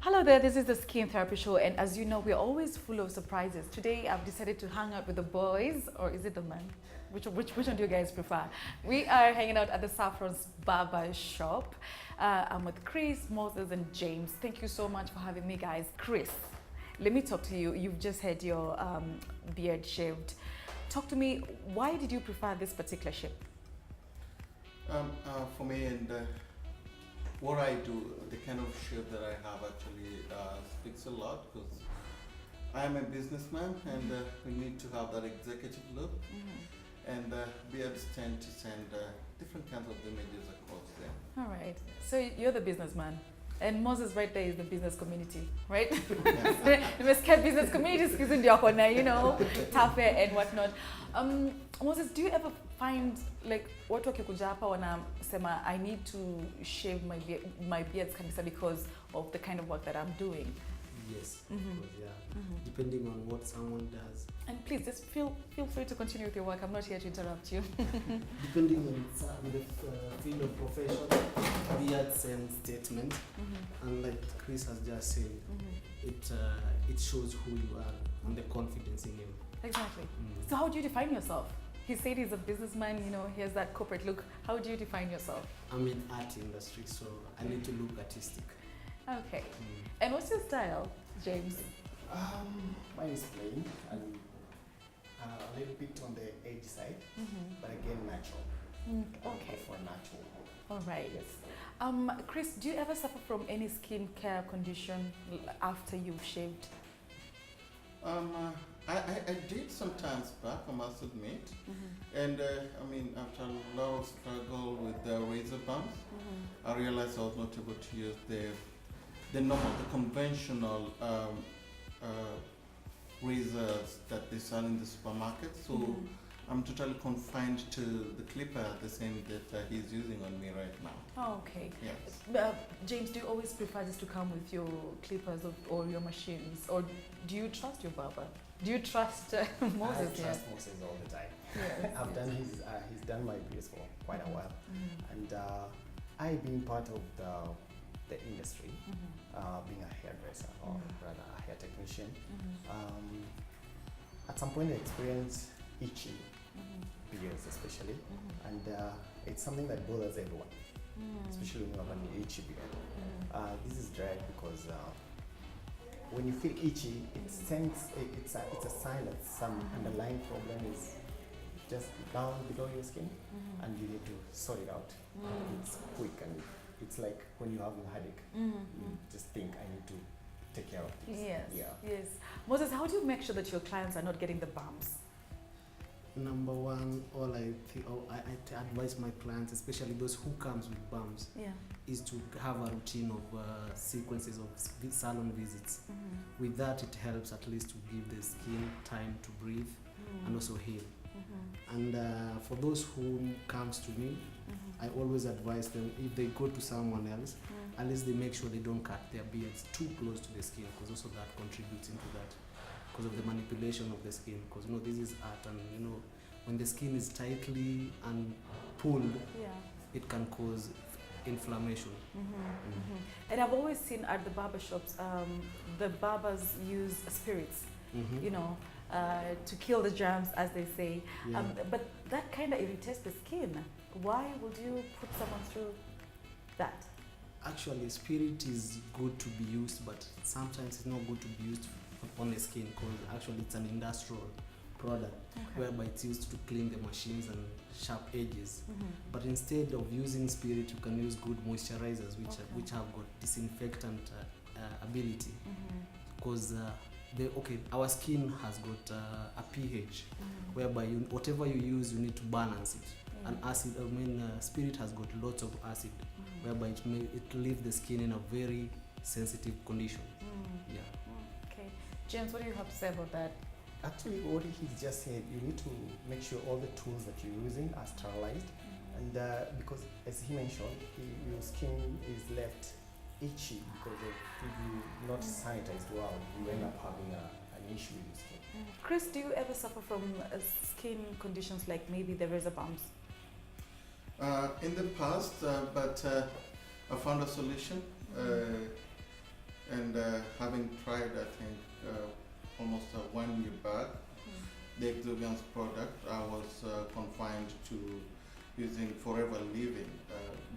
Hello there, this is the Skin Therapy Show, and as you know, we're always full of surprises. Today, I've decided to hang out with the boys, or is it the men? Which one do you guys prefer? We are hanging out at the Saffron's Barber Shop. I'm with Chris, Moses, and James. Thank you so much for having me, guys. Chris, let me talk to you. You've just had your beard shaved. Talk to me, why did you prefer this particular shape? For me and what I do, the kind of shape that I have actually speaks a lot because I am a businessman and we need to have that executive look. And beards tend to send different kinds of images across them. All right, so you're the businessman. And Moses right there is the business community, right? The Mesquite business community is in the corner, you know, Tafe and whatnot. Moses, do you ever find like what wakikuja hapa wanasema I need to shave my beards kabisa because of the kind of work that I'm doing? Yes, because, depending on what someone does. And please just feel free to continue with your work. I'm not here to interrupt you. Depending on the field of profession, beard sends statement, and like Chris has just said, it shows who you are and the confidence in him. Exactly. So how do you define yourself? He said he's a businessman, you know, he has that corporate look. How do you define yourself? I'm in art industry, so I need to look artistic. Okay. And what's your style, James? Mine is plain and a little bit on the edge side, but again natural. Okay. For natural. All right. Yes. Chris, do you ever suffer from any skin care condition after you've shaved? I did sometimes back, I must admit. And I mean, after a lot of struggle with the razor bumps, I realized I was not able to use the normal, the conventional razors that they sell in the supermarket. So I'm totally confined to the clipper, the same that he's using on me right now. Oh, okay. Yes. James, do you always prefer just to come with your clippers or your machines? Or do you trust your barber? Do you trust Moses? I trust Moses all the time. Yes, I've done he's done my beards for quite a while, and I being part of the industry, being a hairdresser or rather a hair technician, at some point I experienced itchy beards especially, and it's something that bothers everyone, especially when you have an itchy beard. This is dread because when you feel itchy, it's a sign that some underlying problem is just down below your skin, and you need to sort it out. It's quick, and it's like when you're having a headache, you just think, I need to take care of this. Yes. Moses, how do you make sure that your clients are not getting the bumps? Number one, I advise my clients, especially those who comes with bumps, is to have a routine of sequences of salon visits. With that, it helps at least to give the skin time to breathe and also heal. And for those who comes to me, I always advise them, if they go to someone else, at least they make sure they don't cut their beards too close to the skin, because also that contributes into that, because of the manipulation of the skin. Because you know, this is art, and you know, when the skin is tightly and pulled, it can cause inflammation. And I've always seen at the barber shops, the barbers use spirits, you know, to kill the germs, as they say. But that kind of irritates the skin. Why would you put someone through that? Actually, spirit is good to be used, but sometimes it's not good to be used on the skin, because actually it's an industrial product whereby it's used to clean the machines and sharp edges. But instead of using spirit, you can use good moisturizers which have got disinfectant ability, because our skin has got a pH whereby whatever you use, you need to balance it. And acid, spirit has got lots of acid, whereby it leaves the skin in a very sensitive condition. Okay, James, what do you have to say about that? Actually, what he's just said, you need to make sure all the tools that you're using are sterilized, and because as he mentioned, your skin is left itchy because of if you not sanitized well, you end up having an issue with your skin. Chris, do you ever suffer from skin conditions like maybe the razor bumps? In the past, but I found a solution. And having tried, I think, almost 1 year back, the Exuviance product, I was confined to using Forever Living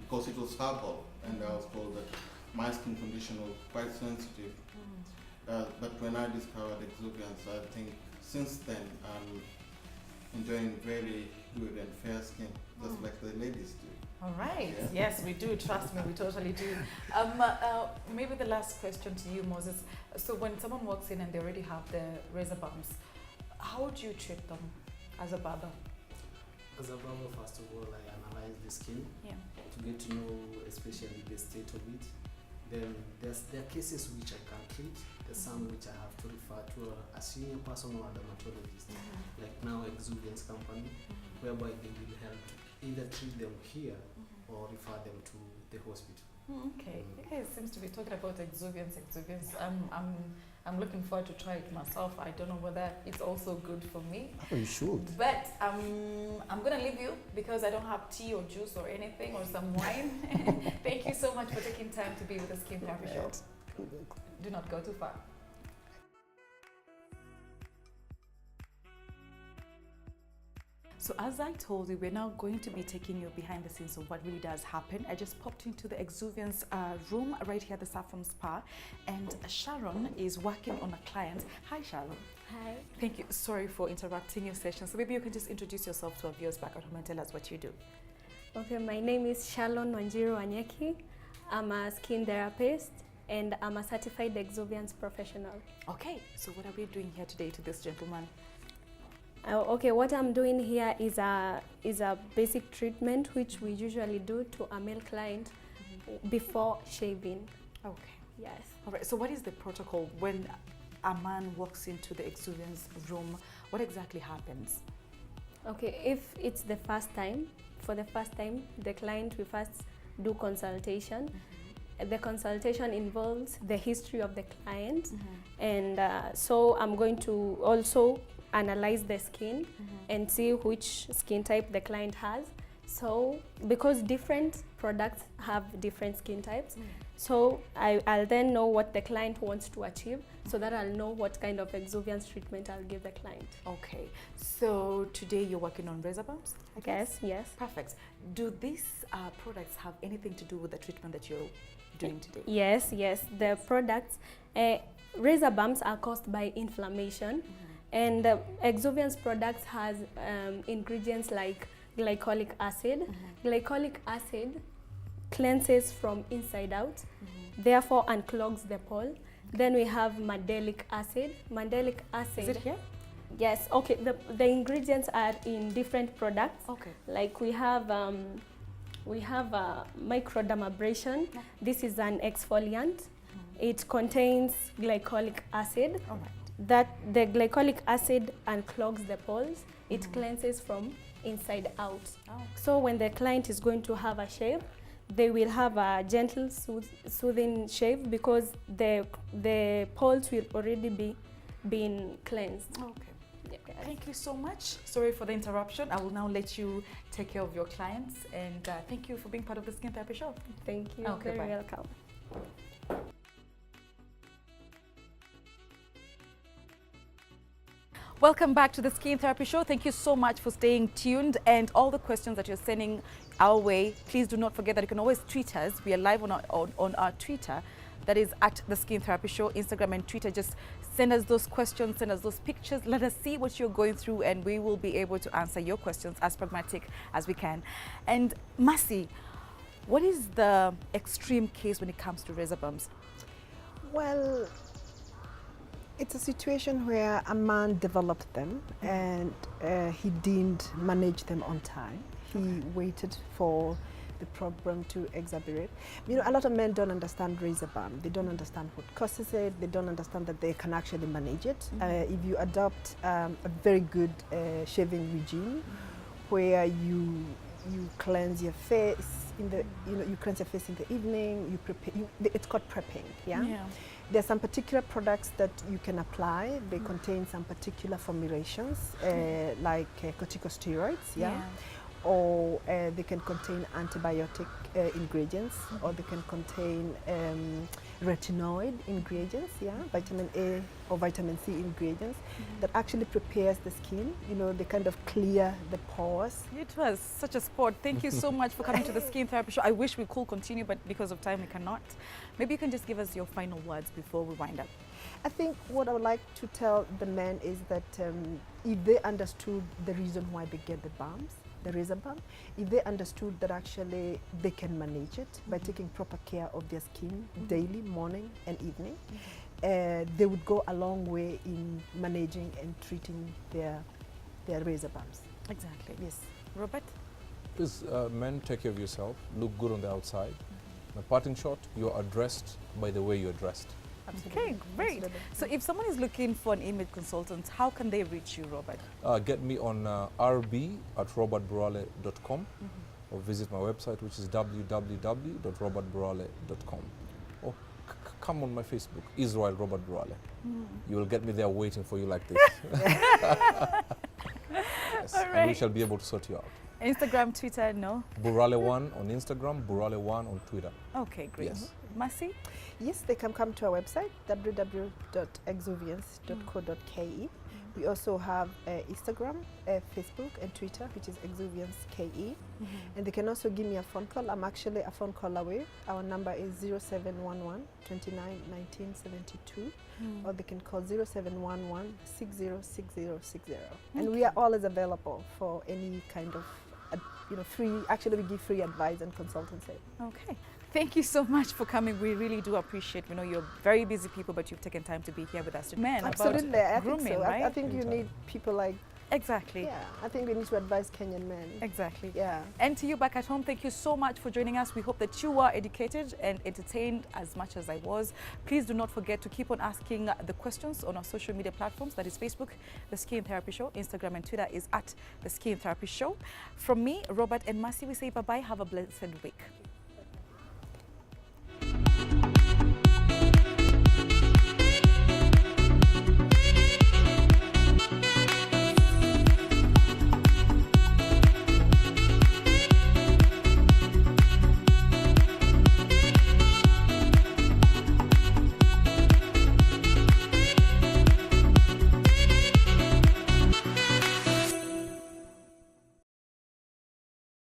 because it was herbal, and I was told that my skin condition was quite sensitive. But when I discovered Exuviance, I think since then I'm enjoying very good and fair skin, just like the ladies do. All right. Yeah. Yes, we do. Trust me, we totally do. Maybe the last question to you, Moses. So when someone walks in and they already have the razor bumps, how do you treat them as a barber? As a barber, first of all, I analyze the skin to get to know especially the state of it. Then there are cases which I can't treat. There's some which I have to refer to a senior person or a dermatologist, like now Exuviance company, whereby they will help to either treat them here or refer them to the hospital. Okay. You guys seems to be talking about Exuviance. I'm looking forward to try it myself. I don't know whether it's also good for me. Oh, you should. But I'm gonna leave you because I don't have tea or juice or anything or some wine. Thank you so much for taking time to be with the Skin Therapy Show. Do not go too far. So as I told you, we're now going to be taking you behind the scenes of what really does happen. I just popped into the Exuviance room right here at the Saffron Spa, and Sharon is working on a client. Hi, Sharon. Hi. Thank you. Sorry for interrupting your session. So maybe you can just introduce yourself to our viewers back at home and tell us what you do. Okay, my name is Shalon Wanjiru Wanyeki. I'm a skin therapist and I'm a certified Exuviance professional. Okay, so what are we doing here today to this gentleman? Okay, what I'm doing here is a basic treatment which we usually do to a male client before shaving. Okay. Yes. All right, so what is the protocol when a man walks into the Exuviance room? What exactly happens? Okay, if it's the first time, for the first time, the client will first do consultation. The consultation involves the history of the client, and so I'm going to also analyze the skin and see which skin type the client has. So because different products have different skin types, so I'll then know what the client wants to achieve, so that I'll know what kind of Exuviance treatment I'll give the client. Okay, so today you're working on razor bumps? I guess? Yes. Perfect. Do these products have anything to do with the treatment that you're doing today? Yes. The products, razor bumps are caused by inflammation, and Exuviance products has ingredients like glycolic acid. Glycolic acid cleanses from inside out, therefore unclogs the pore. Then we have mandelic acid. Mandelic acid. Is it here? Yes. Okay. The ingredients are in different products. Okay. Like we have microdermabrasion. This is an exfoliant. It contains glycolic acid. All right. That the glycolic acid unclogs the pores. It cleanses from inside out. Oh. So when the client is going to have a shave, they will have a gentle, soothing shave because the pores will already be being cleansed. Okay. Yeah. Thank you so much. Sorry for the interruption. I will now let you take care of your clients, and thank you for being part of the Skin Therapy Show. Thank you. Okay, Very bye. welcome. Welcome back to the Skin Therapy Show. Thank you so much for staying tuned, and all the questions that you're sending our way, please do not forget that you can always tweet us. We are live on our Twitter, that is at the Skin Therapy Show, Instagram and Twitter. Just send us those questions, send us those pictures. Let us see what you're going through, and we will be able to answer your questions as pragmatic as we can. And Mercy, what is the extreme case when it comes to razor bumps? Well, it's a situation where a man developed them and he didn't manage them on time. He waited for the problem to exacerbate. You know, a lot of men don't understand razor bump. They don't understand what causes it. They don't understand that they can actually manage it. If you adopt a very good shaving regime, where you cleanse your face in the you cleanse your face in the evening. You prepare. It's called prepping. Yeah. There's some particular products that you can apply. They contain some particular formulations, like corticosteroids. or they can contain antibiotic ingredients, or they can contain retinoid ingredients, vitamin A or vitamin C ingredients that actually prepares the skin. You know, they kind of clear the pores. It was such a sport. Thank you so much for coming to the Skin Therapy Show. I wish we could continue, but because of time we cannot. Maybe you can just give us your final words before we wind up. I think what I would like to tell the men is that if they understood the reason why they get the bumps, the razor bump, if they understood that actually they can manage it by taking proper care of their skin daily, morning and evening, they would go a long way in managing and treating their razor bumps. Exactly. Yes. Robert? Please, men, take care of yourself. Look good on the outside. The parting shot, you are dressed by the way you're dressed. Absolutely. Okay, great. Absolutely. So if someone is looking for an image consultant, how can they reach you, Robert? Get me on rb@robertburale.com or visit my website, which is www.robertburale.com. Or come on my Facebook, Israel Robert Burale. You will get me there waiting for you like this. Yes, All and we right. shall be able to sort you out. Instagram, Twitter, no? Burale1 on Instagram, Burale1 on Twitter. Okay, great. Yes. Mercy? Yes, they can come to our website, www.exuviance.co.ke. We also have Instagram, Facebook and Twitter, which is Exuviance KE. And they can also give me a phone call. I'm actually a phone call away. Our number is 0711 29 19 72, or they can call 0711 606060. And we are always available for any kind of free, actually we give free advice and consultancy. Okay. Thank you so much for coming. We really do appreciate. We know you're very busy people, but you've taken time to be here with us. Man, Absolutely, about I grooming, think so. right? I think you need people like, Exactly. I think we need to advise Kenyan men. Exactly. Yeah. And to you back at home, thank you so much for joining us. We hope that you were educated and entertained as much as I was. Please do not forget to keep on asking the questions on our social media platforms. That is Facebook, The Skin Therapy Show. Instagram and Twitter is @The Skin Therapy Show. From me, Robert and Mercy, we say bye-bye. Have a blessed week.